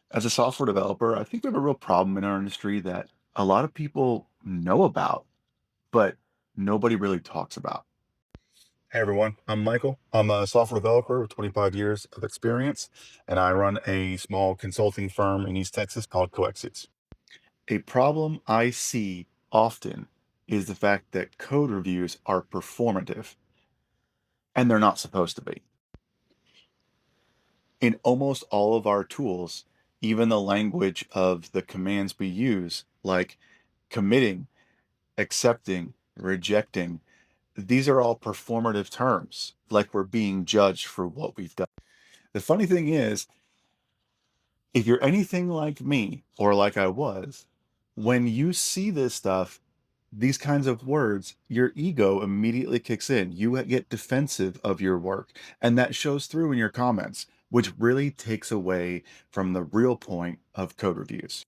As a software developer, I think we have a real problem in our industry that a lot of people know about, but nobody really talks about. Hey everyone, I'm Michael. I'm a software developer with 25 years of experience, and I run a small consulting firm in East Texas called Coexits. A problem I see often is the fact that code reviews are performative, and they're not supposed to be. In almost all of our tools, even the language of the commands we use, like committing, accepting, rejecting, these are all performative terms, like we're being judged for what we've done. The funny thing is, if you're anything like me or like I was, when you see this stuff, these kinds of words, your ego immediately kicks in. You get defensive of your work, and that shows through in your comments, which really takes away from the real point of code reviews.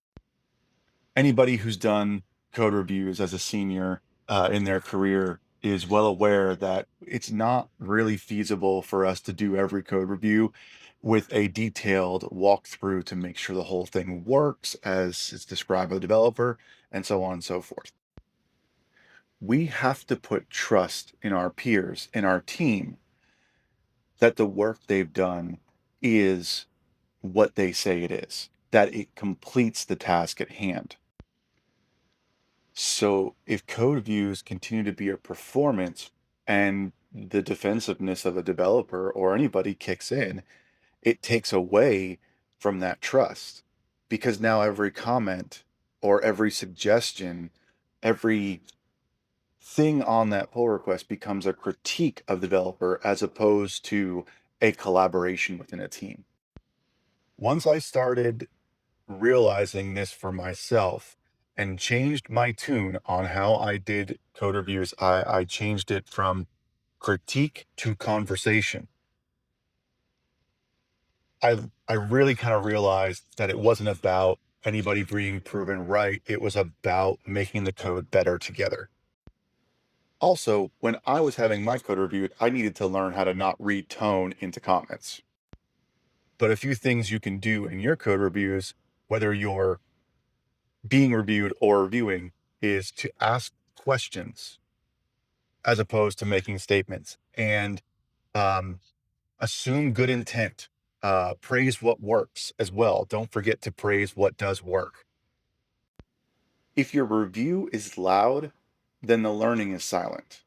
Anybody who's done code reviews as a senior in their career is well aware that it's not really feasible for us to do every code review with a detailed walkthrough to make sure the whole thing works as it's described by the developer, and so on and so forth. We have to put trust in our peers, in our team, that the work they've done is what they say it is, that it completes the task at hand. So if code views continue to be a performance and the defensiveness of a developer or anybody kicks in, it takes away from that trust because now every comment or every suggestion, every thing on that pull request becomes a critique of the developer as opposed to a collaboration within a team. Once I started realizing this for myself and changed my tune on how I did code reviews. I changed it from critique to conversation. I really kind of realized that it wasn't about anybody being proven right. It was about making the code better together. Also, when I was having my code reviewed, I needed to learn how to not read tone into comments. But a few things you can do in your code reviews, whether you're being reviewed or reviewing, is to ask questions as opposed to making statements and um, assume good intent. Praise what works as well. Don't forget to praise what does work. If your review is loud, then the learning is silent.